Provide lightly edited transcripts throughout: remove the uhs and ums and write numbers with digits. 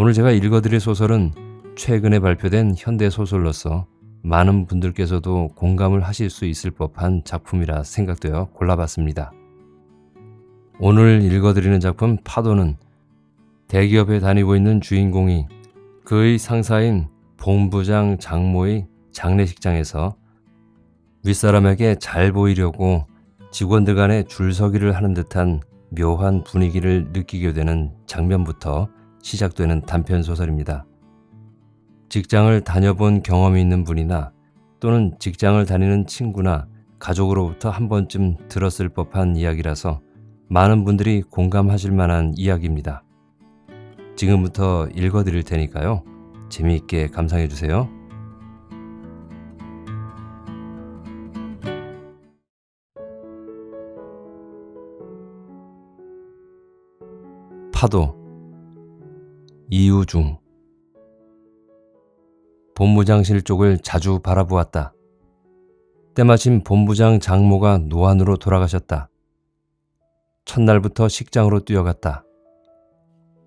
오늘 제가 읽어드릴 소설은 최근에 발표된 현대소설로서 많은 분들께서도 공감을 하실 수 있을 법한 작품이라 생각되어 골라봤습니다. 오늘 읽어드리는 작품 파도는 대기업에 다니고 있는 주인공이 그의 상사인 본부장 장모의 장례식장에서 윗사람에게 잘 보이려고 직원들 간에 줄서기를 하는 듯한 묘한 분위기를 느끼게 되는 장면부터 시작되는 단편소설입니다. 직장을 다녀본 경험이 있는 분이나 또는 직장을 다니는 친구나 가족으로부터 한 번쯤 들었을 법한 이야기라서 많은 분들이 공감하실 만한 이야기입니다. 지금부터 읽어드릴 테니까요. 재미있게 감상해 주세요. 파도 이유중 본부장실 쪽을 자주 바라보았다. 때마침 본부장 장모가 노안으로 돌아가셨다. 첫날부터 식장으로 뛰어갔다.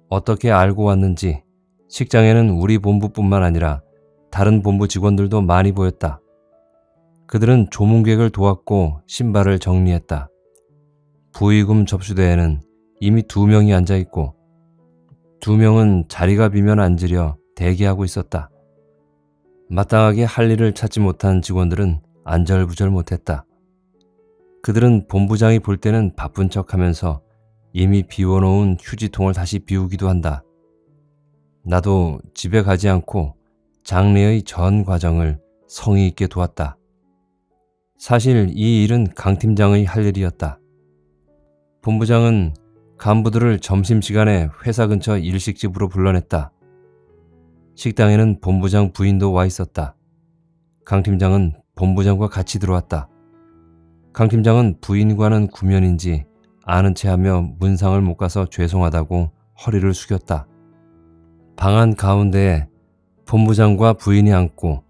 어떻게 알고 왔는지 식장에는 우리 본부뿐만 아니라 다른 본부 직원들도 많이 보였다. 그들은 조문객을 도왔고 신발을 정리했다. 부의금 접수대에는 이미 2명이 앉아있고 2명은 자리가 비면 앉으려 대기하고 있었다. 마땅하게 할 일을 찾지 못한 직원들은 안절부절 못했다. 그들은 본부장이 볼 때는 바쁜 척하면서 이미 비워놓은 휴지통을 다시 비우기도 한다. 나도 집에 가지 않고 장례의 전 과정을 성의 있게 도왔다. 사실 이 일은 강 팀장의 할 일이었다. 본부장은 간부들을 점심시간에 회사 근처 일식집으로 불러냈다. 식당에는 본부장 부인도 와 있었다. 강 팀장은 본부장과 같이 들어왔다. 강 팀장은 부인과는 구면인지 아는 체하며 문상을 못 가서 죄송하다고 허리를 숙였다. 방 안 가운데에 본부장과 부인이 앉고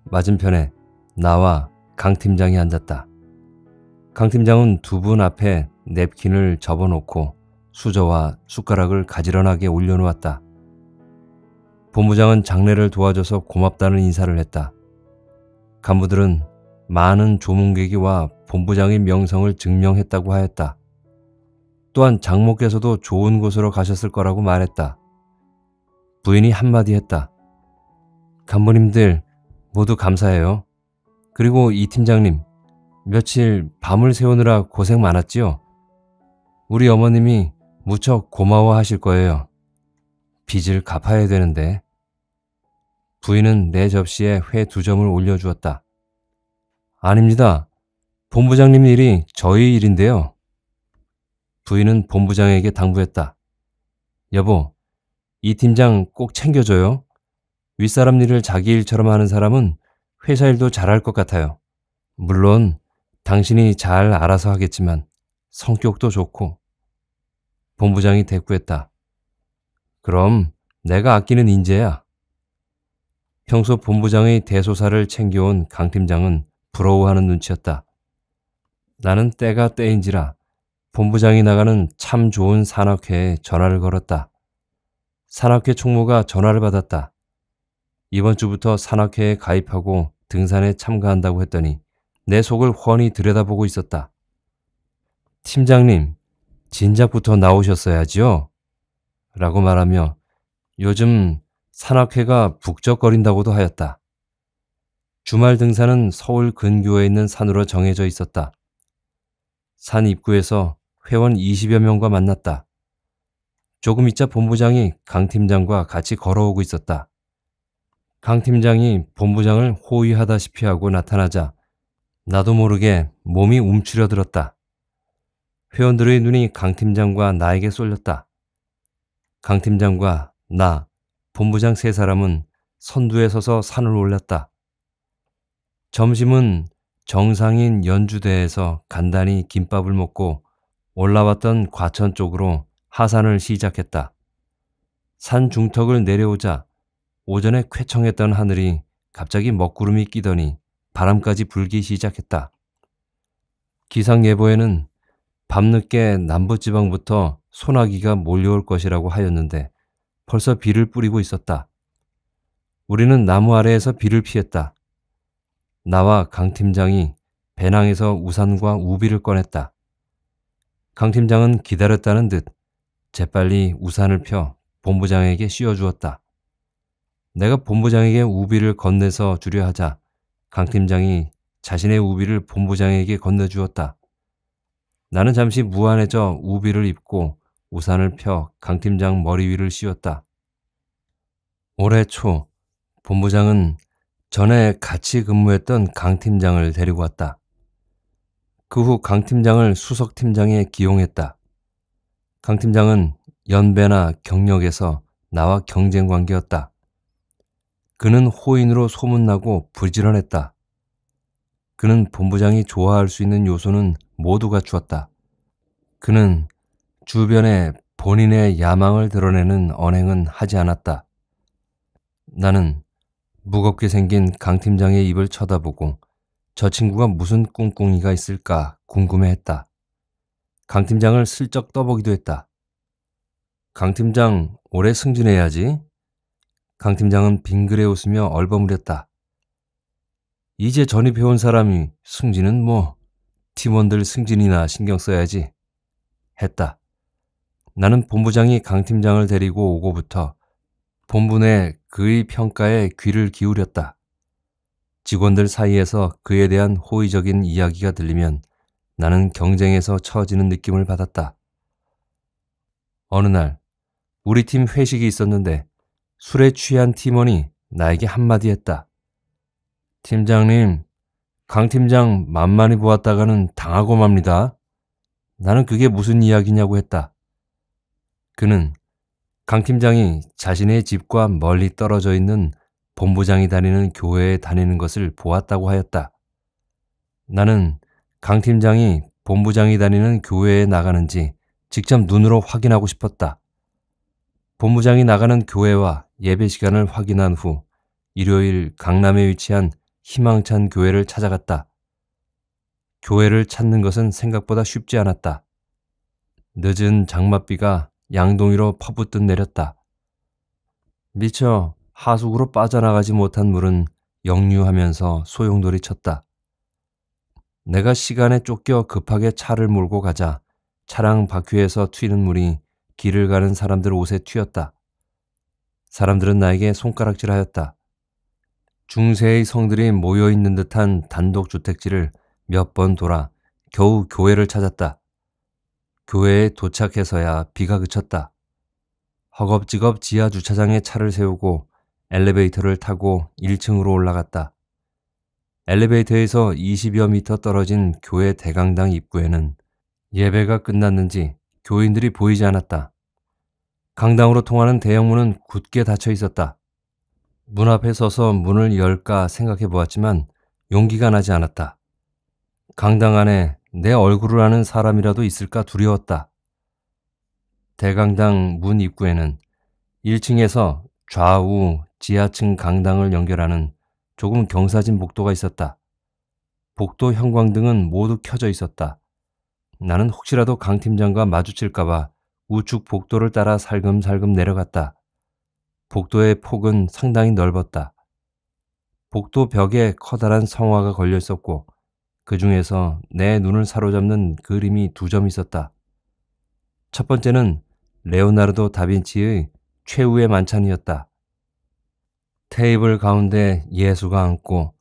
맞은편에 나와 강 팀장이 앉았다. 강 팀장은 2분 앞에 냅킨을 접어놓고 수저와 숟가락을 가지런하게 올려놓았다. 본부장은 장례를 도와줘서 고맙다는 인사를 했다. 간부들은 많은 조문객이 와 본부장의 명성을 증명했다고 하였다. 또한 장모께서도 좋은 곳으로 가셨을 거라고 말했다. 부인이 한마디 했다. 간부님들 모두 감사해요. 그리고 이 팀장님, 며칠 밤을 새우느라 고생 많았지요? 우리 어머님이 무척 고마워하실 거예요. 빚을 갚아야 되는데. 부인은 내 접시에 회 2점을 올려주었다. 아닙니다. 본부장님 일이 저희 일인데요. 부인은 본부장에게 당부했다. 여보, 이 팀장 꼭 챙겨줘요. 윗사람 일을 자기 일처럼 하는 사람은 회사 일도 잘할 것 같아요. 물론 당신이 잘 알아서 하겠지만 성격도 좋고. 본부장이 대꾸했다. 그럼 내가 아끼는 인재야. 평소 본부장의 대소사를 챙겨온 강 팀장은 부러워하는 눈치였다. 나는 때가 때인지라 본부장이 나가는 참 좋은 산악회에 전화를 걸었다. 산악회 총무가 전화를 받았다. 이번 주부터 산악회에 가입하고 등산에 참가한다고 했더니 내 속을 훤히 들여다보고 있었다. 팀장님, 진작부터 나오셨어야지요? 라고 말하며 요즘 산악회가 북적거린다고도 하였다. 주말 등산은 서울 근교에 있는 산으로 정해져 있었다. 산 입구에서 회원 20여 명과 만났다. 조금 있자 본부장이 강 팀장과 같이 걸어오고 있었다. 강 팀장이 본부장을 호위하다시피 하고 나타나자 나도 모르게 몸이 움츠려들었다. 회원들의 눈이 강 팀장과 나에게 쏠렸다. 강 팀장과 나, 본부장 3사람은 선두에 서서 산을 올랐다. 점심은 정상인 연주대에서 간단히 김밥을 먹고 올라왔던 과천 쪽으로 하산을 시작했다. 산 중턱을 내려오자 오전에 쾌청했던 하늘이 갑자기 먹구름이 끼더니 바람까지 불기 시작했다. 기상예보에는 밤늦게 남부지방부터 소나기가 몰려올 것이라고 하였는데 벌써 비를 뿌리고 있었다. 우리는 나무 아래에서 비를 피했다. 나와 강 팀장이 배낭에서 우산과 우비를 꺼냈다. 강 팀장은 기다렸다는 듯 재빨리 우산을 펴 본부장에게 씌워주었다. 내가 본부장에게 우비를 건네서 주려 하자 강 팀장이 자신의 우비를 본부장에게 건네주었다. 나는 잠시 무안해져 우비를 입고 우산을 펴 강 팀장 머리 위를 씌웠다. 올해 초 본부장은 전에 같이 근무했던 강 팀장을 데리고 왔다. 그 후 강 팀장을 수석 팀장에 기용했다. 강 팀장은 연배나 경력에서 나와 경쟁 관계였다. 그는 호인으로 소문나고 부지런했다. 그는 본부장이 좋아할 수 있는 요소는 모두 갖추었다. 그는 주변에 본인의 야망을 드러내는 언행은 하지 않았다. 나는 무겁게 생긴 강 팀장의 입을 쳐다보고 저 친구가 무슨 꿍꿍이가 있을까 궁금해했다. 강 팀장을 슬쩍 떠보기도 했다. 강 팀장, 올해 승진해야지. 강 팀장은 빙그레 웃으며 얼버무렸다. 이제 전입해온 사람이 승진은 뭐 팀원들 승진이나 신경 써야지 했다. 나는 본부장이 강 팀장을 데리고 오고부터 본부 내 그의 평가에 귀를 기울였다. 직원들 사이에서 그에 대한 호의적인 이야기가 들리면 나는 경쟁에서 처지는 느낌을 받았다. 어느 날 우리 팀 회식이 있었는데 술에 취한 팀원이 나에게 한마디 했다. 팀장님, 강 팀장 만만히 보았다가는 당하고 맙니다. 나는 그게 무슨 이야기냐고 했다. 그는 강 팀장이 자신의 집과 멀리 떨어져 있는 본부장이 다니는 교회에 다니는 것을 보았다고 하였다. 나는 강 팀장이 본부장이 다니는 교회에 나가는지 직접 눈으로 확인하고 싶었다. 본부장이 나가는 교회와 예배 시간을 확인한 후 일요일 강남에 위치한 희망찬 교회를 찾아갔다. 교회를 찾는 것은 생각보다 쉽지 않았다. 늦은 장맛비가 양동이로 퍼붓듯 내렸다. 미처 하수구로 빠져나가지 못한 물은 역류하면서 소용돌이 쳤다. 내가 시간에 쫓겨 급하게 차를 몰고 가자 차량 바퀴에서 튀는 물이 길을 가는 사람들 옷에 튀었다. 사람들은 나에게 손가락질하였다. 중세의 성들이 모여있는 듯한 단독주택지를 몇 번 돌아 겨우 교회를 찾았다. 교회에 도착해서야 비가 그쳤다. 허겁지겁 지하 주차장에 차를 세우고 엘리베이터를 타고 1층으로 올라갔다. 엘리베이터에서 20여 미터 떨어진 교회 대강당 입구에는 예배가 끝났는지 교인들이 보이지 않았다. 강당으로 통하는 대형문은 굳게 닫혀 있었다. 문 앞에 서서 문을 열까 생각해 보았지만 용기가 나지 않았다. 강당 안에 내 얼굴을 아는 사람이라도 있을까 두려웠다. 대강당 문 입구에는 1층에서 좌우 지하층 강당을 연결하는 조금 경사진 복도가 있었다. 복도 형광등은 모두 켜져 있었다. 나는 혹시라도 강 팀장과 마주칠까봐 우측 복도를 따라 살금살금 내려갔다. 복도의 폭은 상당히 넓었다. 복도 벽에 커다란 성화가 걸려 있었고 그 중에서 내 눈을 사로잡는 그림이 2점 있었다. 첫 번째는 레오나르도 다빈치의 최후의 만찬이었다. 테이블 가운데 예수가 앉고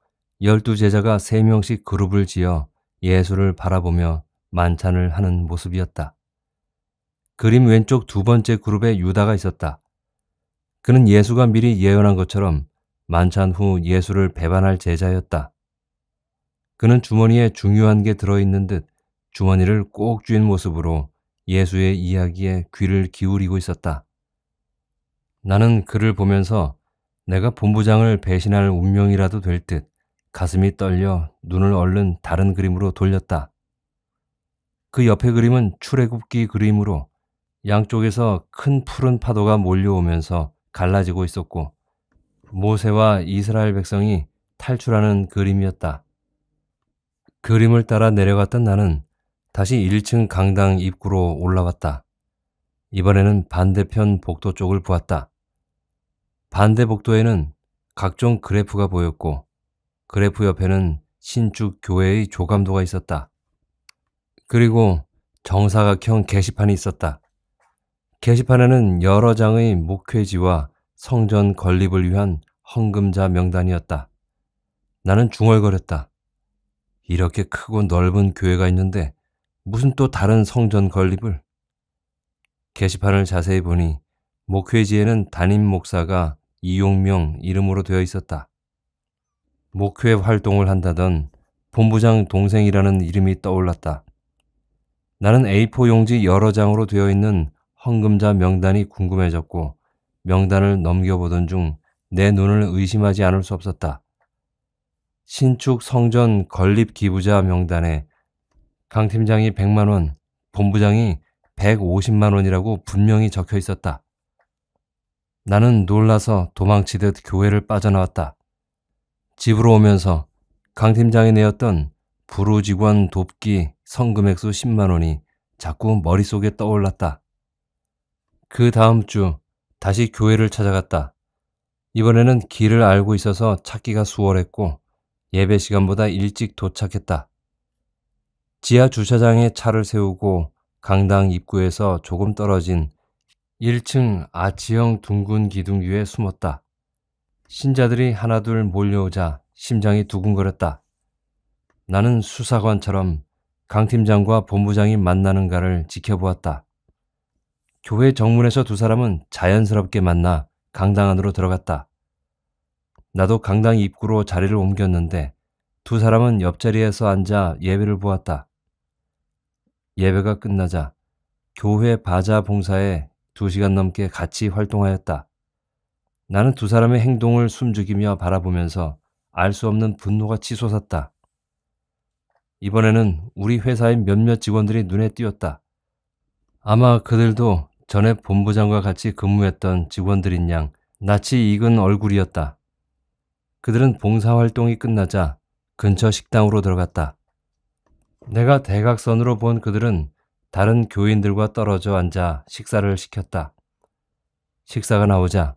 12제자가 3명씩 그룹을 지어 예수를 바라보며 만찬을 하는 모습이었다. 그림 왼쪽 2번째 그룹에 유다가 있었다. 그는 예수가 미리 예언한 것처럼 만찬 후 예수를 배반할 제자였다. 그는 주머니에 중요한 게 들어있는 듯 주머니를 꼭 쥔 모습으로 예수의 이야기에 귀를 기울이고 있었다. 나는 그를 보면서 내가 본부장을 배신할 운명이라도 될 듯 가슴이 떨려 눈을 얼른 다른 그림으로 돌렸다. 그 옆의 그림은 출애굽기 그림으로 양쪽에서 큰 푸른 파도가 몰려오면서 갈라지고 있었고 모세와 이스라엘 백성이 탈출하는 그림이었다. 그림을 따라 내려갔던 나는 다시 1층 강당 입구로 올라왔다. 이번에는 반대편 복도 쪽을 보았다. 반대 복도에는 각종 그래프가 보였고 그래프 옆에는 신축 교회의 조감도가 있었다. 그리고 정사각형 게시판이 있었다. 게시판에는 여러 장의 목회지와 성전 건립을 위한 헌금자 명단이었다. 나는 중얼거렸다. 이렇게 크고 넓은 교회가 있는데 무슨 또 다른 성전 건립을? 게시판을 자세히 보니 목회지에는 담임 목사가 이용명 이름으로 되어 있었다. 목회 활동을 한다던 본부장 동생이라는 이름이 떠올랐다. 나는 A4 용지 여러 장으로 되어 있는 헌금자 명단이 궁금해졌고 명단을 넘겨보던 중 내 눈을 의심하지 않을 수 없었다. 신축 성전 건립 기부자 명단에 강 팀장이 100만 원, 본부장이 150만 원이라고 분명히 적혀 있었다. 나는 놀라서 도망치듯 교회를 빠져나왔다. 집으로 오면서 강 팀장이 내었던 부루 직원 돕기 성금액수 10만 원이 자꾸 머릿속에 떠올랐다. 그 다음 주 다시 교회를 찾아갔다. 이번에는 길을 알고 있어서 찾기가 수월했고 예배 시간보다 일찍 도착했다. 지하 주차장에 차를 세우고 강당 입구에서 조금 떨어진 1층 아치형 둥근 기둥 위에 숨었다. 신자들이 하나둘 몰려오자 심장이 두근거렸다. 나는 수사관처럼 강 팀장과 본부장이 만나는가를 지켜보았다. 교회 정문에서 두 사람은 자연스럽게 만나 강당 안으로 들어갔다. 나도 강당 입구로 자리를 옮겼는데 두 사람은 옆자리에서 앉아 예배를 보았다. 예배가 끝나자 교회 바자 봉사에 2시간 넘게 같이 활동하였다. 나는 두 사람의 행동을 숨죽이며 바라보면서 알 수 없는 분노가 치솟았다. 이번에는 우리 회사의 몇몇 직원들이 눈에 띄었다. 아마 그들도 전에 본부장과 같이 근무했던 직원들인 양 낯이 익은 얼굴이었다. 그들은 봉사활동이 끝나자 근처 식당으로 들어갔다. 내가 대각선으로 본 그들은 다른 교인들과 떨어져 앉아 식사를 시켰다. 식사가 나오자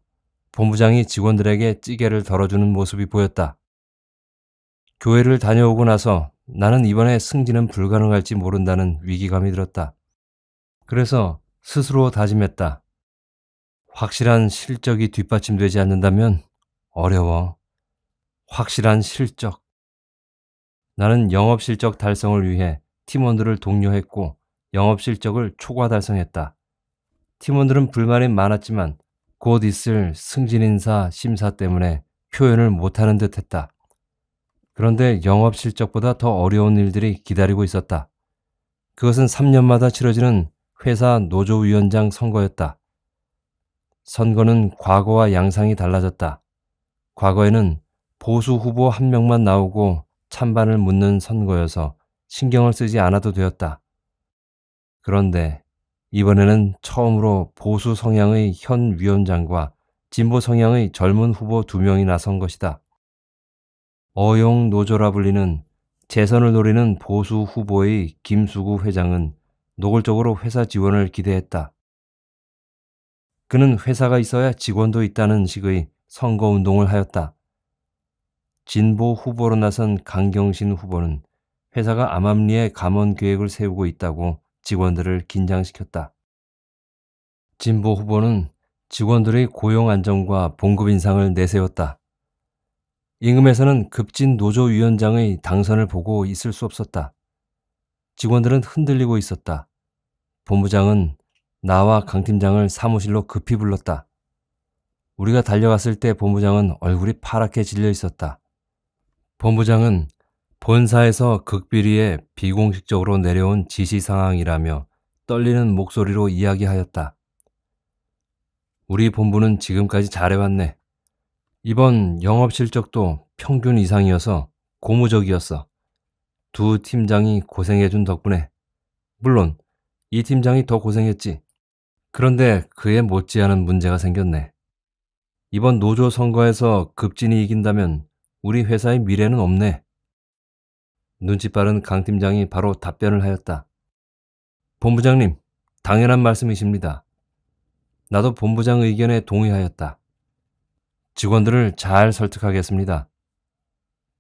본부장이 직원들에게 찌개를 덜어주는 모습이 보였다. 교회를 다녀오고 나서 나는 이번에 승진은 불가능할지 모른다는 위기감이 들었다. 그래서 스스로 다짐했다. 확실한 실적이 뒷받침되지 않는다면 어려워. 확실한 실적. 나는 영업실적 달성을 위해 팀원들을 독려했고 영업실적을 초과 달성했다. 팀원들은 불만이 많았지만 곧 있을 승진인사 심사 때문에 표현을 못하는 듯 했다. 그런데 영업실적보다 더 어려운 일들이 기다리고 있었다. 그것은 3년마다 치러지는 회사 노조위원장 선거였다. 선거는 과거와 양상이 달라졌다. 과거에는 보수 후보 한 명만 나오고 찬반을 묻는 선거여서 신경을 쓰지 않아도 되었다. 그런데 이번에는 처음으로 보수 성향의 현 위원장과 진보 성향의 젊은 후보 2명이 나선 것이다. 어용 노조라 불리는 재선을 노리는 보수 후보의 김수구 회장은 노골적으로 회사 지원을 기대했다. 그는 회사가 있어야 직원도 있다는 식의 선거운동을 하였다. 진보 후보로 나선 강경신 후보는 회사가 암암리에 감원 계획을 세우고 있다고 직원들을 긴장시켰다. 진보 후보는 직원들의 고용 안정과 봉급 인상을 내세웠다. 임금에서는 급진 노조위원장의 당선을 보고 있을 수 없었다. 직원들은 흔들리고 있었다. 본부장은 나와 강 팀장을 사무실로 급히 불렀다. 우리가 달려갔을 때 본부장은 얼굴이 파랗게 질려 있었다. 본부장은 본사에서 극비리에 비공식적으로 내려온 지시 상황이라며 떨리는 목소리로 이야기하였다. 우리 본부는 지금까지 잘해왔네. 이번 영업 실적도 평균 이상이어서 고무적이었어. 두 팀장이 고생해준 덕분에. 물론 이 팀장이 더 고생했지. 그런데 그에 못지않은 문제가 생겼네. 이번 노조 선거에서 급진이 이긴다면 우리 회사의 미래는 없네. 눈치 빠른 강 팀장이 바로 답변을 하였다. 본부장님, 당연한 말씀이십니다. 나도 본부장 의견에 동의하였다. 직원들을 잘 설득하겠습니다.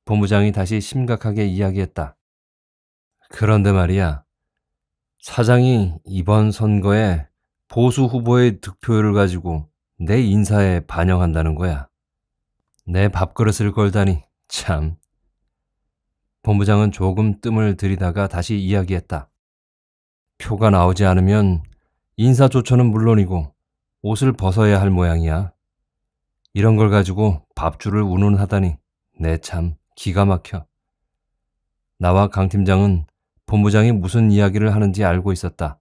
본부장이 다시 심각하게 이야기했다. 그런데 말이야, 사장이 이번 선거에 보수 후보의 득표율을 가지고 내 인사에 반영한다는 거야. 내 밥그릇을 걸다니, 참. 본부장은 조금 뜸을 들이다가 다시 이야기했다. 표가 나오지 않으면 인사조처는 물론이고 옷을 벗어야 할 모양이야. 이런 걸 가지고 밥줄을 운운하다니 내 참 기가 막혀. 나와 강 팀장은 본부장이 무슨 이야기를 하는지 알고 있었다.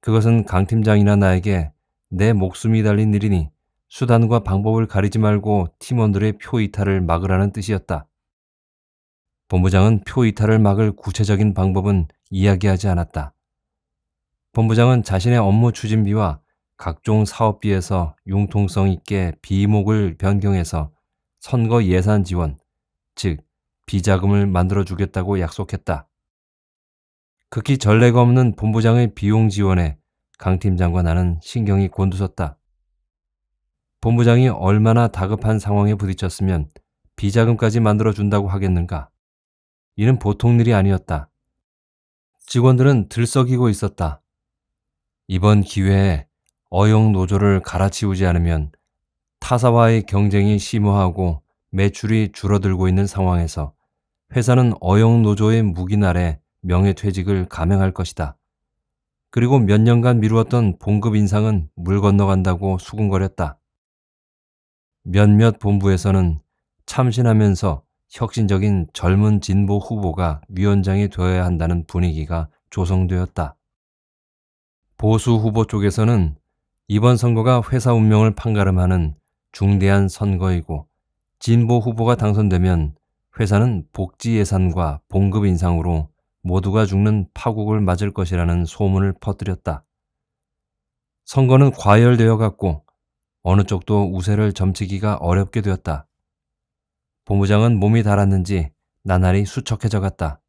그것은 강 팀장이나 나에게 내 목숨이 달린 일이니 수단과 방법을 가리지 말고 팀원들의 표 이탈을 막으라는 뜻이었다. 본부장은 표 이탈을 막을 구체적인 방법은 이야기하지 않았다. 본부장은 자신의 업무 추진비와 각종 사업비에서 융통성 있게 비목을 변경해서 선거 예산 지원, 즉 비자금을 만들어주겠다고 약속했다. 극히 전례가 없는 본부장의 비용 지원에 강 팀장과 나는 신경이 곤두섰다. 본부장이 얼마나 다급한 상황에 부딪혔으면 비자금까지 만들어준다고 하겠는가? 이는 보통 일이 아니었다. 직원들은 들썩이고 있었다. 이번 기회에 어용 노조를 갈아치우지 않으면 타사와의 경쟁이 심화하고 매출이 줄어들고 있는 상황에서 회사는 어용 노조의 묵인 아래 명예퇴직을 감행할 것이다. 그리고 몇 년간 미루었던 봉급 인상은 물 건너간다고 수군거렸다. 몇몇 본부에서는 참신하면서 혁신적인 젊은 진보 후보가 위원장이 되어야 한다는 분위기가 조성되었다. 보수 후보 쪽에서는 이번 선거가 회사 운명을 판가름하는 중대한 선거이고 진보 후보가 당선되면 회사는 복지 예산과 봉급 인상으로 모두가 죽는 파국을 맞을 것이라는 소문을 퍼뜨렸다. 선거는 과열되어 갔고 어느 쪽도 우세를 점치기가 어렵게 되었다. 본부장은 몸이 달았는지 나날이 수척해져 갔다.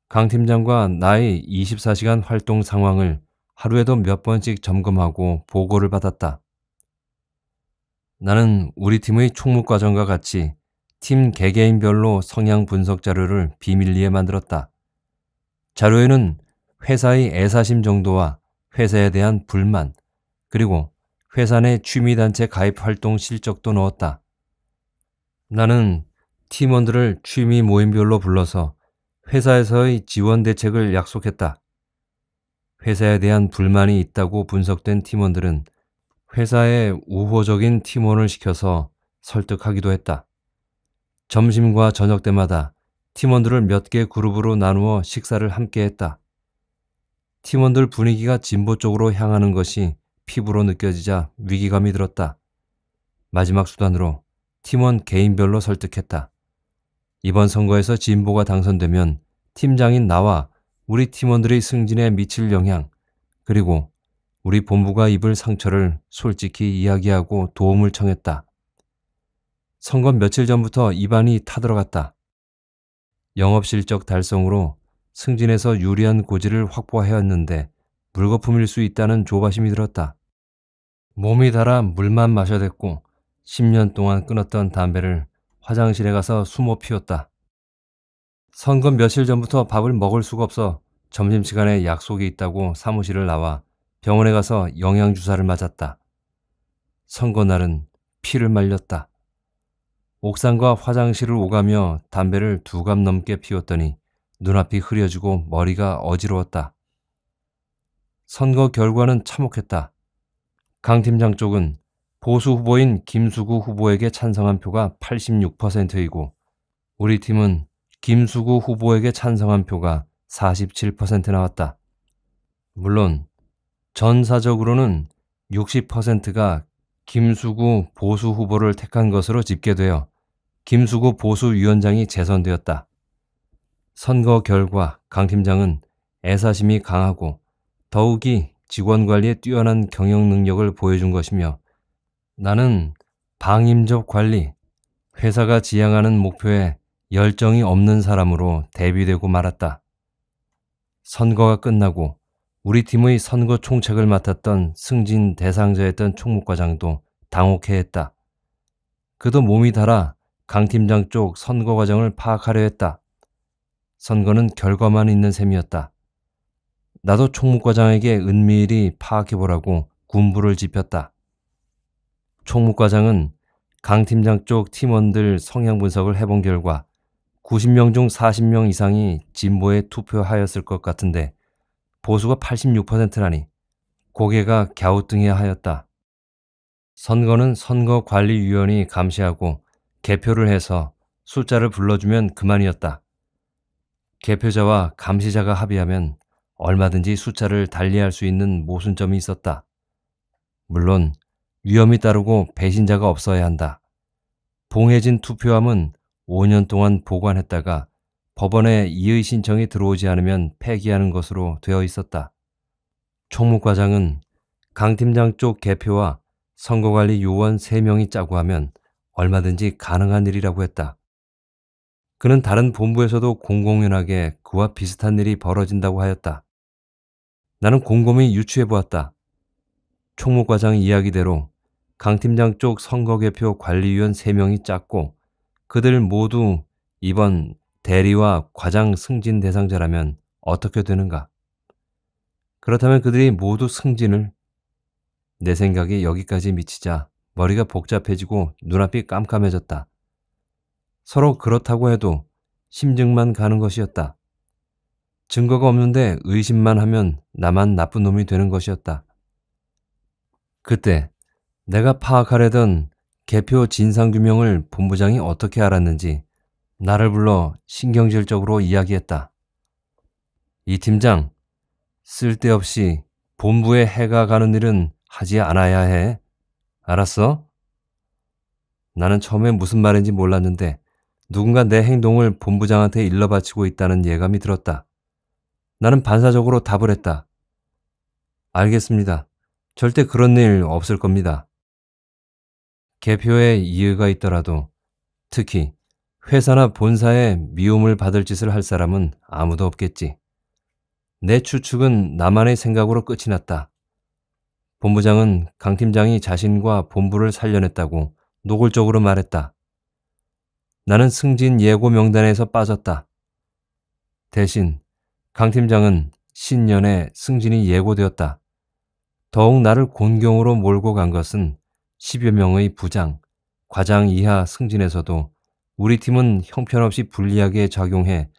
강 팀장과 나의 24시간 활동 상황을 하루에도 몇 번씩 점검하고 보고를 받았다. 나는 우리 팀의 총무과정과 같이 팀 개개인별로 성향 분석 자료를 비밀리에 만들었다. 자료에는 회사의 애사심 정도와 회사에 대한 불만, 그리고 회사 내 취미단체 가입 활동 실적도 넣었다. 나는 팀원들을 취미 모임별로 불러서 회사에서의 지원 대책을 약속했다. 회사에 대한 불만이 있다고 분석된 팀원들은 회사에 우호적인 팀원을 시켜서 설득하기도 했다. 점심과 저녁 때마다 팀원들을 몇 개 그룹으로 나누어 식사를 함께 했다. 팀원들 분위기가 진보 쪽으로 향하는 것이 피부로 느껴지자 위기감이 들었다. 마지막 수단으로 팀원 개인별로 설득했다. 이번 선거에서 진보가 당선되면 팀장인 나와 우리 팀원들의 승진에 미칠 영향, 그리고 우리 본부가 입을 상처를 솔직히 이야기하고 도움을 청했다. 선거 며칠 전부터 입안이 타들어갔다. 영업실적 달성으로 승진해서 유리한 고지를 확보하였는데 물거품일 수 있다는 조바심이 들었다. 몸이 달아 물만 마셔댔고 10년 동안 끊었던 담배를 화장실에 가서 숨어 피웠다. 선거 며칠 전부터 밥을 먹을 수가 없어 점심시간에 약속이 있다고 사무실을 나와 병원에 가서 영양주사를 맞았다. 선거 날은 피를 말렸다. 옥상과 화장실을 오가며 담배를 2갑 넘게 피웠더니 눈앞이 흐려지고 머리가 어지러웠다. 선거 결과는 참혹했다. 강 팀장 쪽은 보수 후보인 김수구 후보에게 찬성한 표가 86%이고 우리 팀은 김수구 후보에게 찬성한 표가 47% 나왔다. 물론 전사적으로는 60%가 김수구 보수 후보를 택한 것으로 집계되어 김수구 보수 위원장이 재선되었다. 선거 결과 강 팀장은 애사심이 강하고 더욱이 직원 관리에 뛰어난 경영 능력을 보여준 것이며 나는 방임적 관리, 회사가 지향하는 목표에 열정이 없는 사람으로 대비되고 말았다. 선거가 끝나고 우리 팀의 선거 총책을 맡았던 승진 대상자였던 총무과장도 당혹해했다. 그도 몸이 달아 강 팀장 쪽 선거 과정을 파악하려 했다. 선거는 결과만 있는 셈이었다. 나도 총무과장에게 은밀히 파악해보라고 군부를 짚었다. 총무과장은 강 팀장 쪽 팀원들 성향 분석을 해본 결과 90명 중 40명 이상이 진보에 투표하였을 것 같은데 보수가 86%라니 고개가 갸우뚱해하였다. 선거는 선거관리위원이 감시하고 개표를 해서 숫자를 불러주면 그만이었다. 개표자와 감시자가 합의하면 얼마든지 숫자를 달리할 수 있는 모순점이 있었다. 물론 위험이 따르고 배신자가 없어야 한다. 봉해진 투표함은 5년 동안 보관했다가 법원에 이의 신청이 들어오지 않으면 폐기하는 것으로 되어 있었다. 총무과장은 강 팀장 쪽 개표와 선거관리 요원 3명이 짜고 하면 얼마든지 가능한 일이라고 했다. 그는 다른 본부에서도 공공연하게 그와 비슷한 일이 벌어진다고 하였다. 나는 곰곰이 유추해보았다. 총무과장 이야기대로 강 팀장 쪽 선거개표 관리위원 3명이 짰고 그들 모두 이번 대리와 과장 승진 대상자라면 어떻게 되는가? 그렇다면 그들이 모두 승진을? 내 생각이 여기까지 미치자 머리가 복잡해지고 눈앞이 깜깜해졌다. 서로 그렇다고 해도 심증만 가는 것이었다. 증거가 없는데 의심만 하면 나만 나쁜 놈이 되는 것이었다. 그때 내가 파악하려던 개표 진상규명을 본부장이 어떻게 알았는지 나를 불러 신경질적으로 이야기했다. 이 팀장, 쓸데없이 본부에 해가 가는 일은 하지 않아야 해. 알았어? 나는 처음에 무슨 말인지 몰랐는데 누군가 내 행동을 본부장한테 일러바치고 있다는 예감이 들었다. 나는 반사적으로 답을 했다. 알겠습니다. 절대 그런 일 없을 겁니다. 개표에 이의가 있더라도 특히 회사나 본사에 미움을 받을 짓을 할 사람은 아무도 없겠지. 내 추측은 나만의 생각으로 끝이 났다. 본부장은 강 팀장이 자신과 본부를 살려냈다고 노골적으로 말했다. 나는 승진 예고 명단에서 빠졌다. 대신 강 팀장은 신년에 승진이 예고되었다. 더욱 나를 곤경으로 몰고 간 것은 10여 명의 부장, 과장 이하 승진에서도 우리 팀은 형편없이 불리하게 작용해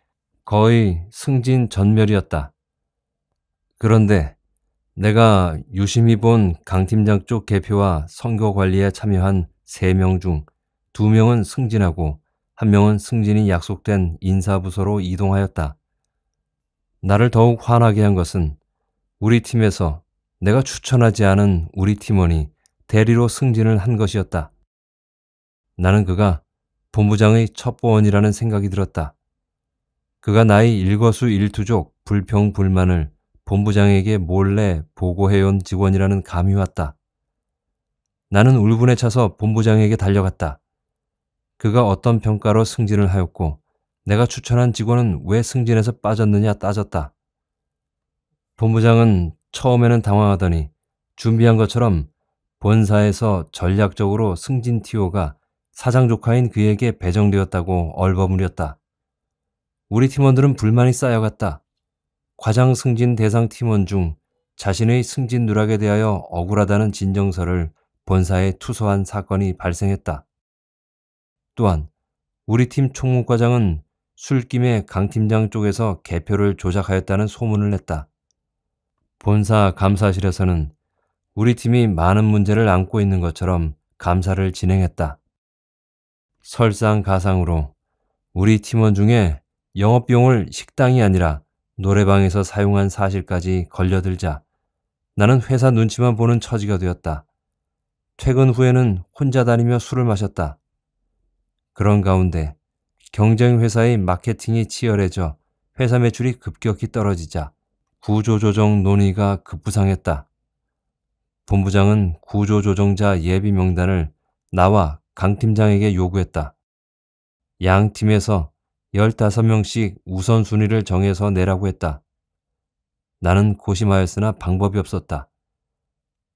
거의 승진 전멸이었다. 그런데 내가 유심히 본 강 팀장 쪽 개표와 선거 관리에 참여한 3명 중 2명은 승진하고 1명은 승진이 약속된 인사부서로 이동하였다. 나를 더욱 화나게 한 것은 우리 팀에서 내가 추천하지 않은 우리 팀원이 대리로 승진을 한 것이었다. 나는 그가 본부장의 첩보원이라는 생각이 들었다. 그가 나의 일거수일투족 불평불만을 본부장에게 몰래 보고해온 직원이라는 감이 왔다. 나는 울분에 차서 본부장에게 달려갔다. 그가 어떤 평가로 승진을 하였고 내가 추천한 직원은 왜 승진에서 빠졌느냐 따졌다. 본부장은 처음에는 당황하더니 준비한 것처럼 본사에서 전략적으로 승진 TO가 사장 조카인 그에게 배정되었다고 얼버무렸다. 우리 팀원들은 불만이 쌓여갔다. 과장 승진 대상 팀원 중 자신의 승진 누락에 대하여 억울하다는 진정서를 본사에 투서한 사건이 발생했다. 또한 우리 팀 총무과장은 술김에 강 팀장 쪽에서 개표를 조작하였다는 소문을 냈다. 본사 감사실에서는 우리 팀이 많은 문제를 안고 있는 것처럼 감사를 진행했다. 설상가상으로 우리 팀원 중에 영업비용을 식당이 아니라 노래방에서 사용한 사실까지 걸려들자 나는 회사 눈치만 보는 처지가 되었다. 퇴근 후에는 혼자 다니며 술을 마셨다. 그런 가운데 경쟁 회사의 마케팅이 치열해져 회사 매출이 급격히 떨어지자 구조조정 논의가 급부상했다. 본부장은 구조조정자 예비 명단을 나와 강 팀장에게 요구했다. 양 팀에서 15명씩 우선순위를 정해서 내라고 했다. 나는 고심하였으나 방법이 없었다.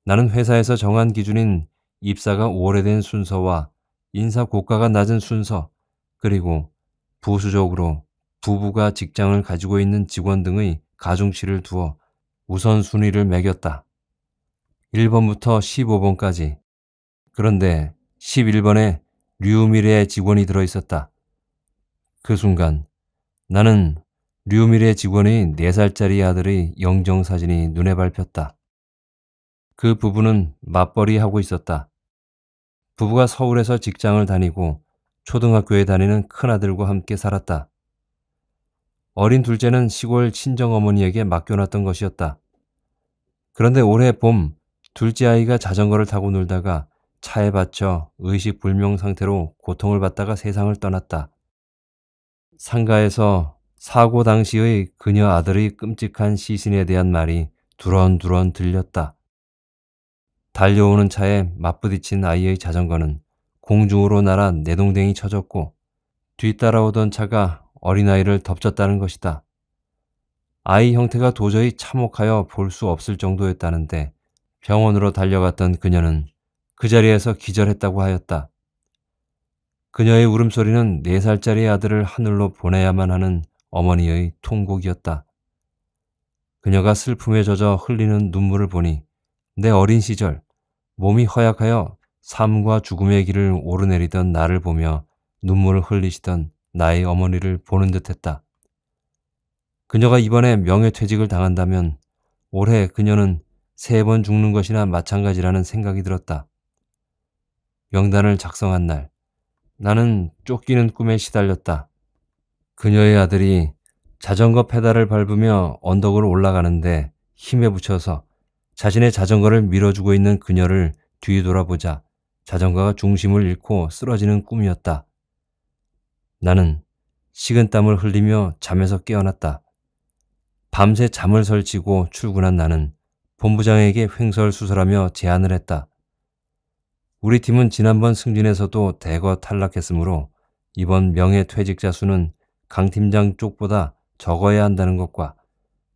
나는 회사에서 정한 기준인 입사가 오래된 순서와 인사 고가가 낮은 순서, 그리고 부수적으로 부부가 직장을 가지고 있는 직원 등의 가중치를 두어 우선순위를 매겼다. 1번부터 15번까지. 그런데 11번에 류미래의 직원이 들어있었다. 그 순간 나는 류미래 직원의 4살짜리 아들의 영정사진이 눈에 밟혔다. 그 부부는 맞벌이 하고 있었다. 부부가 서울에서 직장을 다니고 초등학교에 다니는 큰아들과 함께 살았다. 어린 둘째는 시골 친정어머니에게 맡겨놨던 것이었다. 그런데 올해 봄 둘째 아이가 자전거를 타고 놀다가 차에 받쳐 의식불명 상태로 고통을 받다가 세상을 떠났다. 상가에서 사고 당시의 그녀 아들의 끔찍한 시신에 대한 말이 두런두런 들렸다. 달려오는 차에 맞부딪힌 아이의 자전거는 공중으로 날아 내동댕이 쳐졌고 뒤따라오던 차가 어린아이를 덮쳤다는 것이다. 아이 형태가 도저히 참혹하여 볼 수 없을 정도였다는데 병원으로 달려갔던 그녀는 그 자리에서 기절했다고 하였다. 그녀의 울음소리는 4살짜리 아들을 하늘로 보내야만 하는 어머니의 통곡이었다. 그녀가 슬픔에 젖어 흘리는 눈물을 보니 내 어린 시절 몸이 허약하여 삶과 죽음의 길을 오르내리던 나를 보며 눈물을 흘리시던 나의 어머니를 보는 듯했다. 그녀가 이번에 명예퇴직을 당한다면 올해 그녀는 3번 죽는 것이나 마찬가지라는 생각이 들었다. 명단을 작성한 날 나는 쫓기는 꿈에 시달렸다. 그녀의 아들이 자전거 페달을 밟으며 언덕을 올라가는데 힘에 부쳐서 자신의 자전거를 밀어주고 있는 그녀를 뒤돌아보자 자전거가 중심을 잃고 쓰러지는 꿈이었다. 나는 식은땀을 흘리며 잠에서 깨어났다. 밤새 잠을 설치고 출근한 나는 본부장에게 횡설수설하며 제안을 했다. 우리 팀은 지난번 승진에서도 대거 탈락했으므로 이번 명예퇴직자 수는 강 팀장 쪽보다 적어야 한다는 것과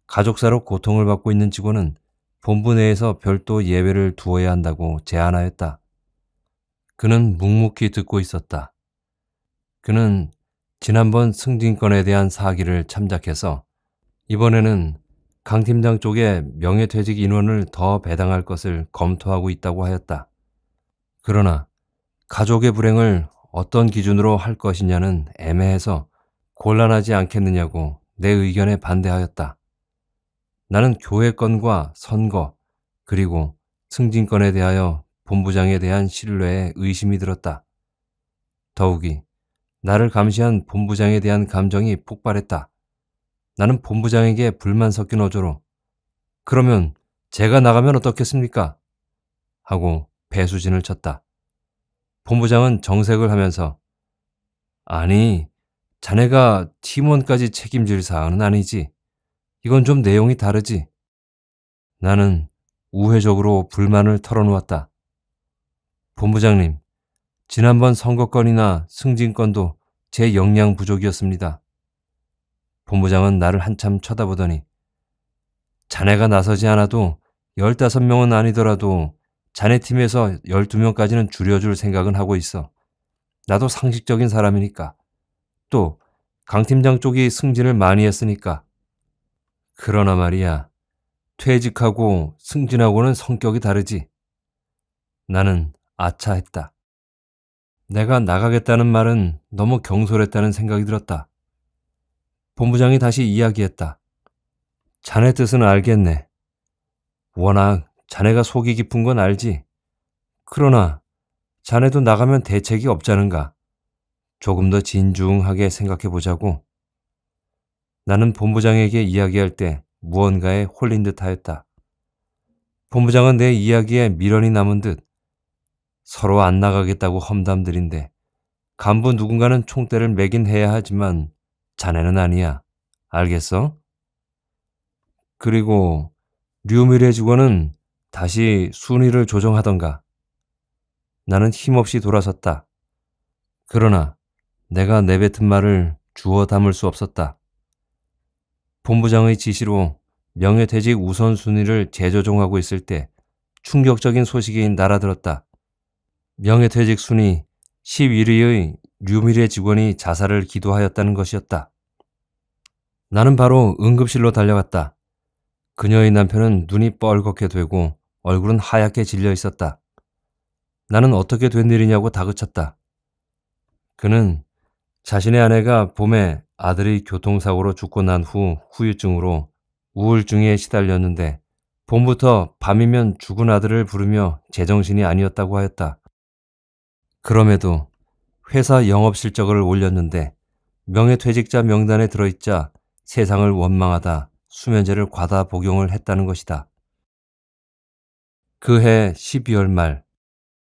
가족사로 고통을 받고 있는 직원은 본부 내에서 별도 예외를 두어야 한다고 제안하였다. 그는 묵묵히 듣고 있었다. 그는 지난번 승진건에 대한 사기를 참작해서 이번에는 강 팀장 쪽에 명예퇴직 인원을 더 배당할 것을 검토하고 있다고 하였다. 그러나 가족의 불행을 어떤 기준으로 할 것이냐는 애매해서 곤란하지 않겠느냐고 내 의견에 반대하였다. 나는 교회건과 선거 그리고 승진건에 대하여 본부장에 대한 신뢰에 의심이 들었다. 더욱이 나를 감시한 본부장에 대한 감정이 폭발했다. 나는 본부장에게 불만 섞인 어조로 그러면 제가 나가면 어떻겠습니까? 하고 배수진을 쳤다. 본부장은 정색을 하면서 아니, 자네가 팀원까지 책임질 사안은 아니지. 이건 좀 내용이 다르지. 나는 우회적으로 불만을 털어놓았다. 본부장님, 지난번 선거건이나 승진건도 제 역량 부족이었습니다. 본부장은 나를 한참 쳐다보더니 자네가 나서지 않아도 15명은 아니더라도 자네 팀에서 12명까지는 줄여줄 생각은 하고 있어. 나도 상식적인 사람이니까. 또 강 팀장 쪽이 승진을 많이 했으니까. 그러나 말이야, 퇴직하고 승진하고는 성격이 다르지. 나는 아차했다. 내가 나가겠다는 말은 너무 경솔했다는 생각이 들었다. 본부장이 다시 이야기했다. 자네 뜻은 알겠네. 워낙 자네가 속이 깊은 건 알지. 그러나 자네도 나가면 대책이 없자는가. 조금 더 진중하게 생각해 보자고. 나는 본부장에게 이야기할 때 무언가에 홀린 듯 하였다. 본부장은 내 이야기에 미련이 남은 듯 서로 안 나가겠다고 험담들인데 간부 누군가는 총대를 매긴 해야 하지만 자네는 아니야. 알겠어? 그리고 류미래 직원은 다시 순위를 조정하던가. 나는 힘없이 돌아섰다. 그러나 내가 내뱉은 말을 주워 담을 수 없었다. 본부장의 지시로 명예퇴직 우선순위를 재조정하고 있을 때 충격적인 소식이 날아들었다. 명예퇴직 순위 11위의 류미래 직원이 자살을 기도하였다는 것이었다. 나는 바로 응급실로 달려갔다. 그녀의 남편은 눈이 뻘겋게 되고 얼굴은 하얗게 질려 있었다. 나는 어떻게 된 일이냐고 다그쳤다. 그는 자신의 아내가 봄에 아들이 교통사고로 죽고 난 후 후유증으로 우울증에 시달렸는데 봄부터 밤이면 죽은 아들을 부르며 제정신이 아니었다고 하였다. 그럼에도 회사 영업 실적을 올렸는데 명예퇴직자 명단에 들어있자 세상을 원망하다 수면제를 과다 복용을 했다는 것이다. 그해 12월 말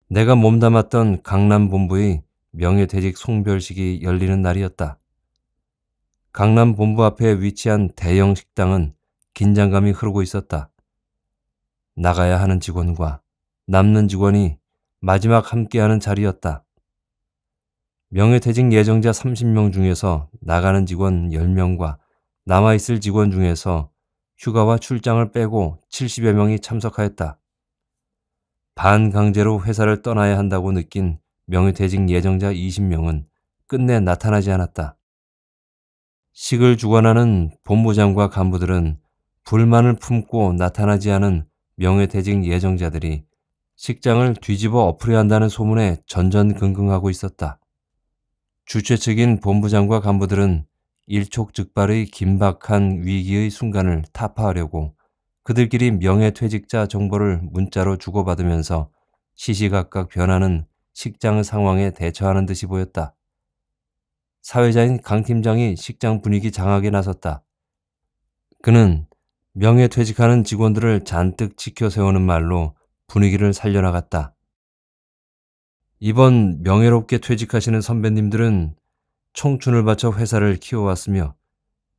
내가 몸담았던 강남 본부의 명예퇴직 송별식이 열리는 날이었다. 강남 본부 앞에 위치한 대형 식당은 긴장감이 흐르고 있었다. 나가야 하는 직원과 남는 직원이 마지막 함께하는 자리였다. 명예퇴직 예정자 30명 중에서 나가는 직원 10명과 남아있을 직원 중에서 휴가와 출장을 빼고 70여 명이 참석하였다. 반강제로 회사를 떠나야 한다고 느낀 명예퇴직 예정자 20명은 끝내 나타나지 않았다. 식을 주관하는 본부장과 간부들은 불만을 품고 나타나지 않은 명예퇴직 예정자들이 식장을 뒤집어 엎으려 한다는 소문에 전전긍긍하고 있었다. 주최 측인 본부장과 간부들은 일촉즉발의 긴박한 위기의 순간을 타파하려고 그들끼리 명예퇴직자 정보를 문자로 주고받으면서 시시각각 변하는 식장 상황에 대처하는 듯이 보였다. 사회자인 강 팀장이 식장 분위기 장악에 나섰다. 그는 명예퇴직하는 직원들을 잔뜩 지켜세우는 말로 분위기를 살려나갔다. 이번 명예롭게 퇴직하시는 선배님들은 청춘을 바쳐 회사를 키워왔으며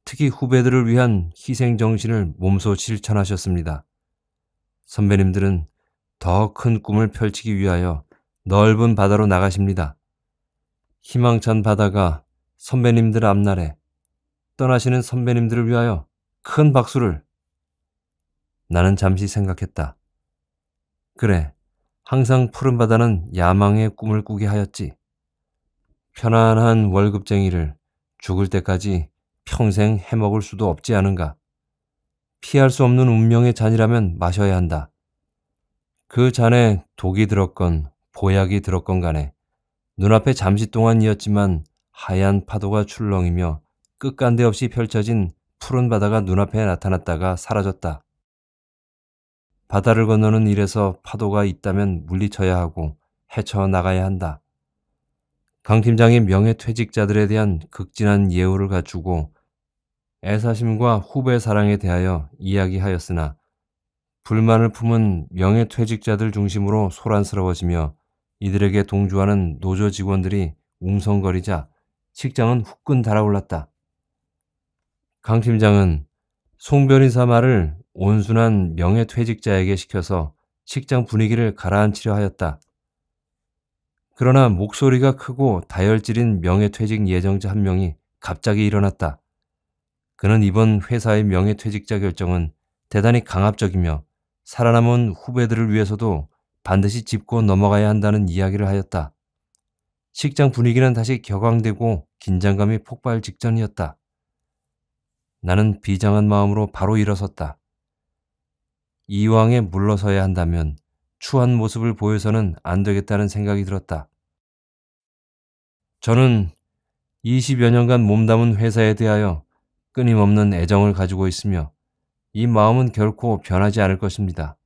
특히 후배들을 위한 희생정신을 몸소 실천하셨습니다. 선배님들은 더 큰 꿈을 펼치기 위하여 넓은 바다로 나가십니다. 희망찬 바다가 선배님들 앞날에 떠나시는 선배님들을 위하여 큰 박수를. 나는 잠시 생각했다. 그래, 항상 푸른 바다는 야망의 꿈을 꾸게 하였지. 편안한 월급쟁이를 죽을 때까지 평생 해먹을 수도 없지 않은가. 피할 수 없는 운명의 잔이라면 마셔야 한다. 그 잔에 독이 들었건 보약이 들었건 간에 눈앞에 잠시 동안이었지만 하얀 파도가 출렁이며 끝간데 없이 펼쳐진 푸른 바다가 눈앞에 나타났다가 사라졌다. 바다를 건너는 일에서 파도가 있다면 물리쳐야 하고 헤쳐나가야 한다. 강 팀장이 명예퇴직자들에 대한 극진한 예우를 갖추고 애사심과 후배 사랑에 대하여 이야기하였으나 불만을 품은 명예퇴직자들 중심으로 소란스러워지며 이들에게 동조하는 노조 직원들이 웅성거리자 식장은 후끈 달아올랐다. 강 팀장은 송별인사 말을 온순한 명예퇴직자에게 시켜서 식장 분위기를 가라앉히려 하였다. 그러나 목소리가 크고 다혈질인 명예퇴직 예정자 한 명이 갑자기 일어났다. 그는 이번 회사의 명예퇴직자 결정은 대단히 강압적이며 살아남은 후배들을 위해서도 반드시 짚고 넘어가야 한다는 이야기를 하였다. 식장 분위기는 다시 격앙되고 긴장감이 폭발 직전이었다. 나는 비장한 마음으로 바로 일어섰다. 이왕에 물러서야 한다면 추한 모습을 보여서는 안 되겠다는 생각이 들었다. 저는 20여 년간 몸담은 회사에 대하여 끊임없는 애정을 가지고 있으며 이 마음은 결코 변하지 않을 것입니다.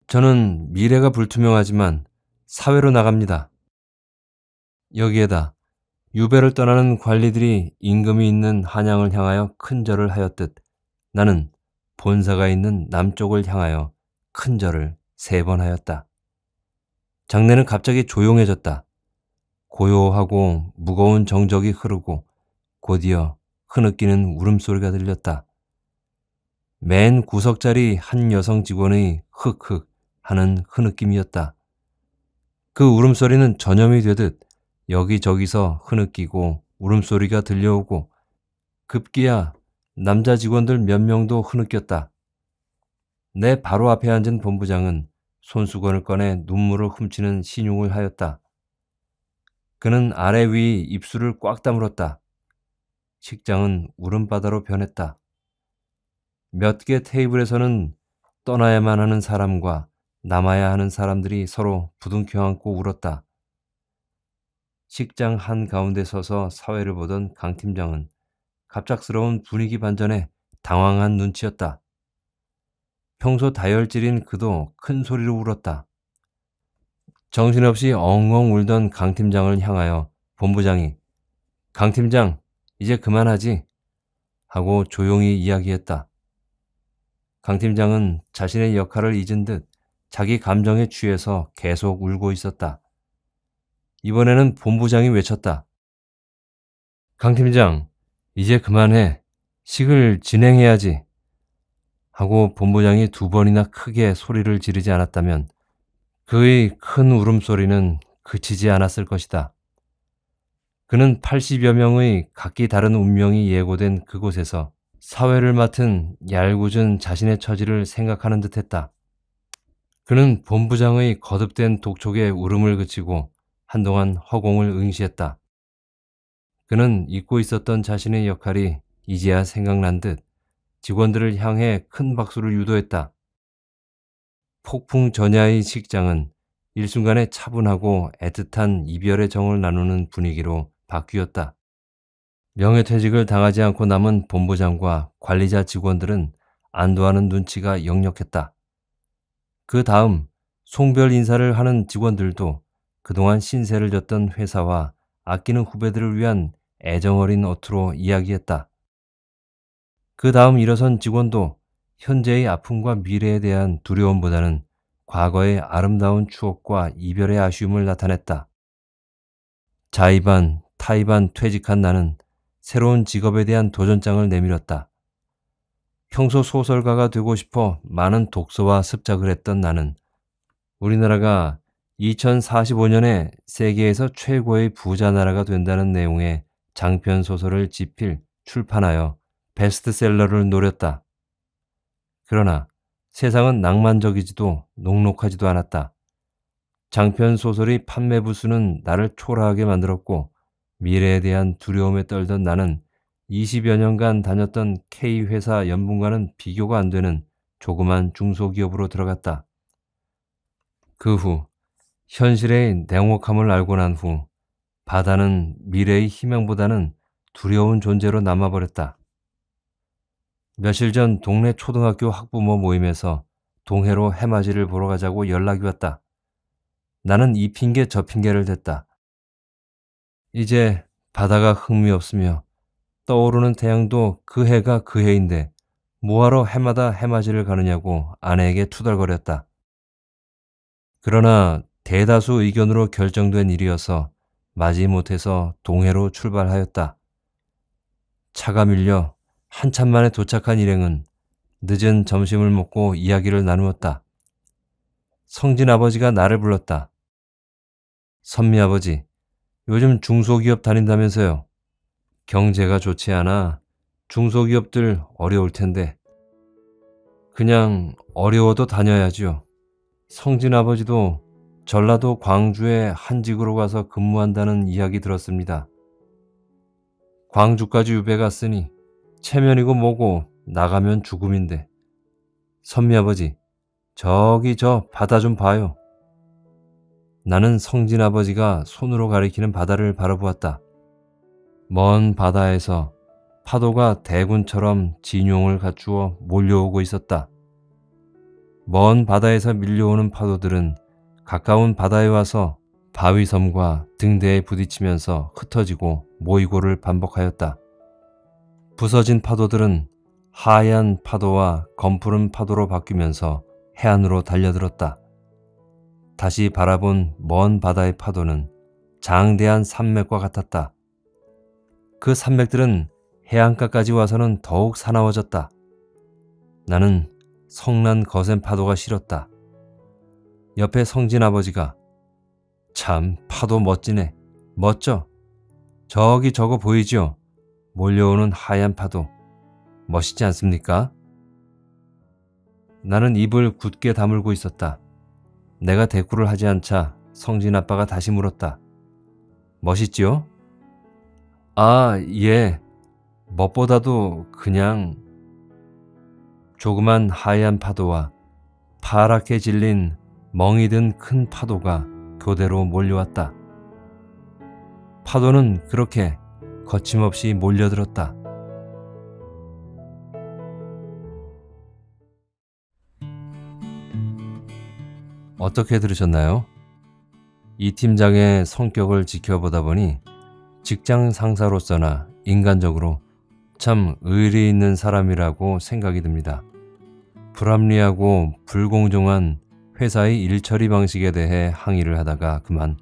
저는 미래가 불투명하지만 사회로 나갑니다. 여기에다 유배를 떠나는 관리들이 임금이 있는 한양을 향하여 큰 절을 하였듯 나는 본사가 있는 남쪽을 향하여 큰 절을 3번 하였다. 장내는 갑자기 조용해졌다. 고요하고 무거운 정적이 흐르고 곧이어 흐느끼는 울음소리가 들렸다. 맨 구석자리 한 여성 직원의 흑흑 하는 흐느낌이었다. 그 울음소리는 전염이 되듯 여기저기서 흐느끼고 울음소리가 들려오고 급기야 남자 직원들 몇 명도 흐느꼈다. 내 바로 앞에 앉은 본부장은 손수건을 꺼내 눈물을 훔치는 신용을 하였다. 그는 아래 위 입술을 꽉 다물었다. 식장은 울음바다로 변했다. 몇 개 테이블에서는 떠나야만 하는 사람과 남아야 하는 사람들이 서로 부둥켜 안고 울었다. 식장 한가운데 서서 사회를 보던 강 팀장은 갑작스러운 분위기 반전에 당황한 눈치였다. 평소 다혈질인 그도 큰 소리로 울었다. 정신없이 엉엉 울던 강 팀장을 향하여 본부장이 강 팀장, 이제 그만하지 하고 조용히 이야기했다. 강 팀장은 자신의 역할을 잊은 듯 자기 감정에 취해서 계속 울고 있었다. 이번에는 본부장이 외쳤다. 강 팀장, 이제 그만해. 식을 진행해야지. 하고 본부장이 2번이나 크게 소리를 지르지 않았다면 그의 큰 울음소리는 그치지 않았을 것이다. 그는 80여 명의 각기 다른 운명이 예고된 그곳에서 사회를 맡은 얄궂은 자신의 처지를 생각하는 듯했다. 그는 본부장의 거듭된 독촉에 울음을 그치고 한동안 허공을 응시했다. 그는 잊고 있었던 자신의 역할이 이제야 생각난 듯 직원들을 향해 큰 박수를 유도했다. 폭풍 전야의 식장은 일순간에 차분하고 애틋한 이별의 정을 나누는 분위기로 바뀌었다. 명예퇴직을 당하지 않고 남은 본부장과 관리자 직원들은 안도하는 눈치가 역력했다. 그 다음 송별 인사를 하는 직원들도 그동안 신세를 졌던 회사와 아끼는 후배들을 위한 애정어린 어투로 이야기했다. 그 다음 일어선 직원도 현재의 아픔과 미래에 대한 두려움보다는 과거의 아름다운 추억과 이별의 아쉬움을 나타냈다. 자의반, 타의반 퇴직한 나는 새로운 직업에 대한 도전장을 내밀었다. 평소 소설가가 되고 싶어 많은 독서와 습작을 했던 나는 우리나라가 2045년에 세계에서 최고의 부자 나라가 된다는 내용의 장편 소설을 집필, 출판하여 베스트셀러를 노렸다. 그러나 세상은 낭만적이지도 녹록하지도 않았다. 장편 소설의 판매 부수는 나를 초라하게 만들었고 미래에 대한 두려움에 떨던 나는 20여 년간 다녔던 K회사 연봉과는 비교가 안 되는 조그만 중소기업으로 들어갔다. 그 후 현실의 냉혹함을 알고 난 후 바다는 미래의 희망보다는 두려운 존재로 남아버렸다. 며칠 전 동네 초등학교 학부모 모임에서 동해로 해맞이를 보러 가자고 연락이 왔다. 나는 이 핑계 저 핑계를 댔다. 이제 바다가 흥미없으며 떠오르는 태양도 그 해가 그 해인데 뭐하러 해마다 해맞이를 가느냐고 아내에게 투덜거렸다. 그러나 대다수 의견으로 결정된 일이어서 마지못해서 동해로 출발하였다. 차가 밀려 한참 만에 도착한 일행은 늦은 점심을 먹고 이야기를 나누었다. 성진 아버지가 나를 불렀다. 선미 아버지, 요즘 중소기업 다닌다면서요. 경제가 좋지 않아 중소기업들 어려울 텐데. 그냥 어려워도 다녀야지요. 성진 아버지도 전라도 광주에 한직으로 가서 근무한다는 이야기 들었습니다. 광주까지 유배 갔으니 체면이고 뭐고 나가면 죽음인데. 선미 아버지, 저기 저 바다 좀 봐요. 나는 성진 아버지가 손으로 가리키는 바다를 바라보았다. 먼 바다에서 파도가 대군처럼 진용을 갖추어 몰려오고 있었다. 먼 바다에서 밀려오는 파도들은 가까운 바다에 와서 바위섬과 등대에 부딪히면서 흩어지고 모이고를 반복하였다. 부서진 파도들은 하얀 파도와 검푸른 파도로 바뀌면서 해안으로 달려들었다. 다시 바라본 먼 바다의 파도는 장대한 산맥과 같았다. 그 산맥들은 해안가까지 와서는 더욱 사나워졌다. 나는 성난 거센 파도가 싫었다. 옆에 성진 아버지가 참 파도 멋지네. 멋져. 저기 저거 보이죠? 몰려오는 하얀 파도. 멋있지 않습니까? 나는 입을 굳게 다물고 있었다. 내가 대꾸를 하지 않자 성진 아빠가 다시 물었다. 멋있지요? 아, 예. 멋보다도 그냥 조그만 하얀 파도와 파랗게 질린 멍이 든 큰 파도가 교대로 몰려왔다. 파도는 그렇게 거침없이 몰려들었다. 어떻게 들으셨나요? 이 팀장의 성격을 지켜보다 보니 직장 상사로서나 인간적으로 참 의리 있는 사람이라고 생각이 듭니다. 불합리하고 불공정한 회사의 일처리 방식에 대해 항의를 하다가 그만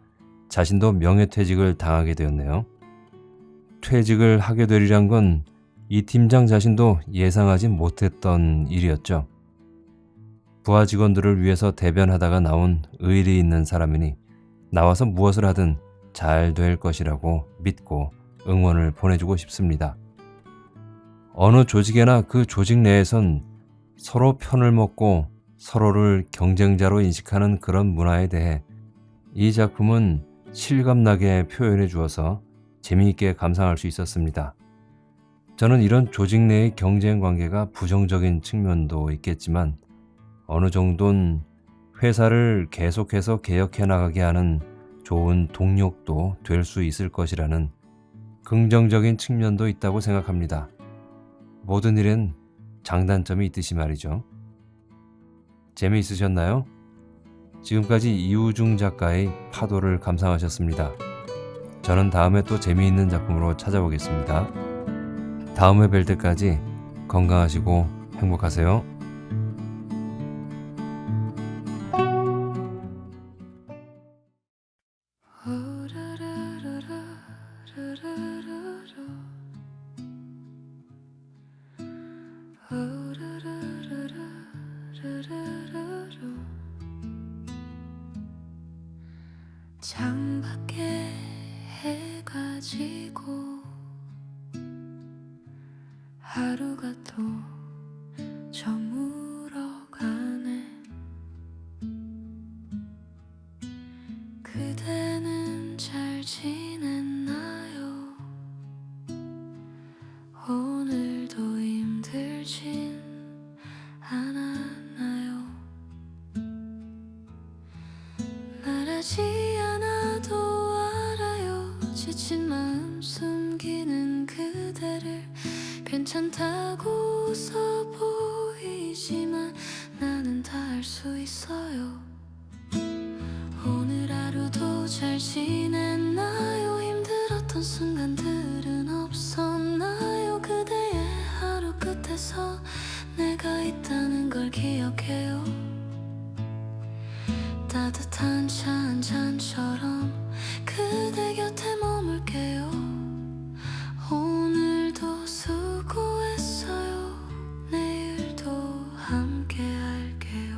자신도 명예퇴직을 당하게 되었네요. 퇴직을 하게 되리란 건 이 팀장 자신도 예상하지 못했던 일이었죠. 부하 직원들을 위해서 대변하다가 나온 의리 있는 사람이니 나와서 무엇을 하든 잘 될 것이라고 믿고 응원을 보내주고 싶습니다. 어느 조직에나 그 조직 내에선 서로 편을 먹고 서로를 경쟁자로 인식하는 그런 문화에 대해 이 작품은 실감나게 표현해 주어서 재미있게 감상할 수 있었습니다. 저는 이런 조직 내의 경쟁 관계가 부정적인 측면도 있겠지만 어느 정도는 회사를 계속해서 개혁해 나가게 하는 좋은 동력도 될 수 있을 것이라는 긍정적인 측면도 있다고 생각합니다. 모든 일엔 장단점이 있듯이 말이죠. 재미있으셨나요? 지금까지 이우중 작가의 파도를 감상하셨습니다. 저는 다음에 또 재미있는 작품으로 찾아오겠습니다. 다음에 뵐 때까지 건강하시고 행복하세요. 창밖에 해가 지고 하루가 또 저물어 가네. 그대는 잘 지냈나요? 오늘도 힘들진 않았나요? 말하지 않아도 알아요. 지친 마음 숨기는 그대를 괜찮다고 웃어 보이지만 나는 다 알 수 있어요. 오늘 하루도 잘 지냈나요? 힘들었던 순간들은 없었나요? 그대의 하루 끝에서 내가 있다는 걸 기억해요. 따뜻한 차 한 잔처럼 그대 곁에 머물게요. 오늘도 수고했어요. 내일도 함께 할게요.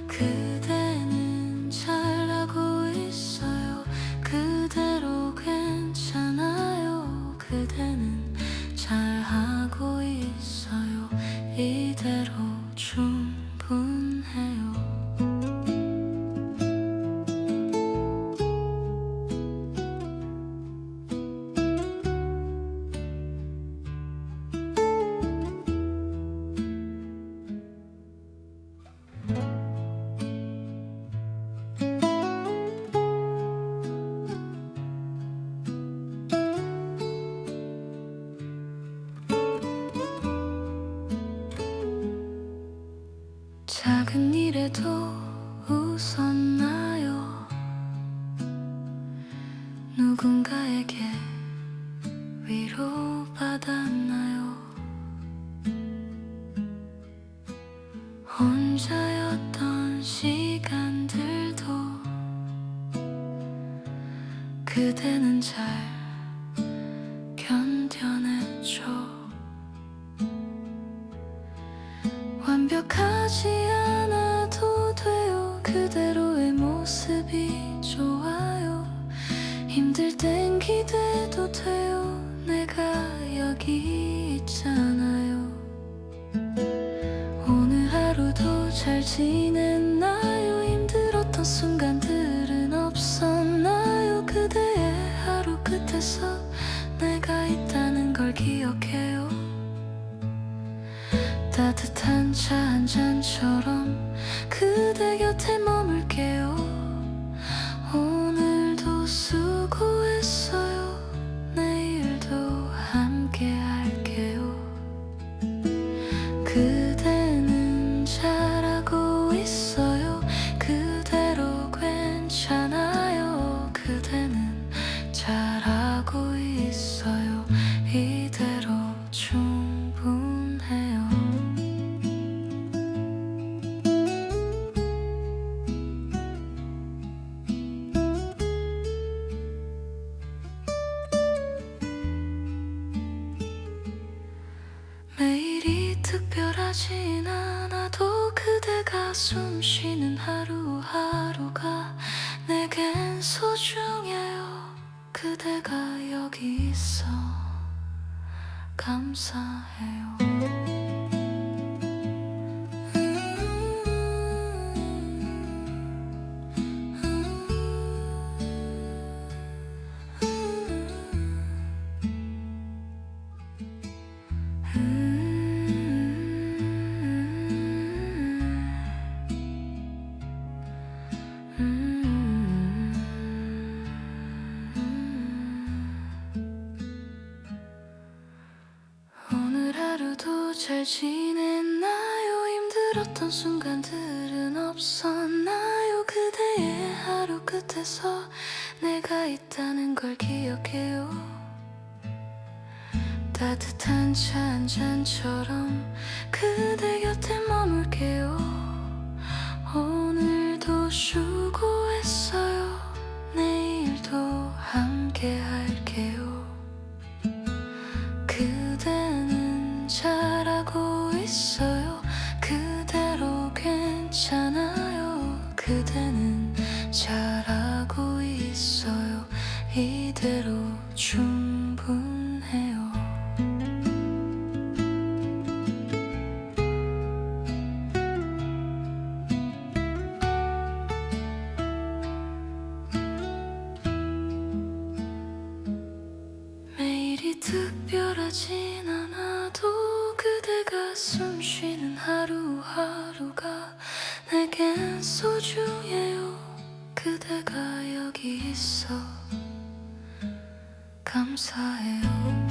그대는 잘하고 있어요. 그대로 괜찮아요. 그대는 잘하고 있어요. 이대로 충분해요. 작은 일에도 웃었나요? 누군가에게 위로받았나요? 혼자였던 시간들도 그대는 잘 견뎌냈죠. 완벽하지 않아도 돼요. 그대로의 모습이 좋아요. 힘들 땐 기대도 돼요. 내가 여기 있잖아요. 오늘 하루도 잘 지냈나요? 힘들었던 순간들은 없었나요? 끝에서 내가 있다는 걸 기억해요. 따뜻한 차 한 잔처럼 그대 곁에 머물게요. 오늘도 수고했어요. 내일도 함께 할게요. 그대는 잘하고 있어요. 그대로 괜찮아요. 그대는 잘하고 있어요. 이대로 충분해요. 매일이 특별하진 않아도 그대가 숨쉬는 하루하루가 내겐 소중해요. 그대가 여기 있어 감사해요. 오늘 하루도 잘 지냈나요? 힘들었던 순간들은 없었나요? 그대의 하루 끝에서 내가 있다는 걸 기억해요. 따뜻한 차 한 잔처럼 그대 곁에 머물게요. 오늘도 수고했어요. 내일도 함께 할게요. 그대는 잘하고 있어요. 그대로 괜찮아요. 그대는 잘하고 있어요. 이대로 충분해요. 매일이 특별하진 않아도 그대가 숨쉬는 하루하루가 내겐 소중해요. 그대가 여기 있어 감사해요.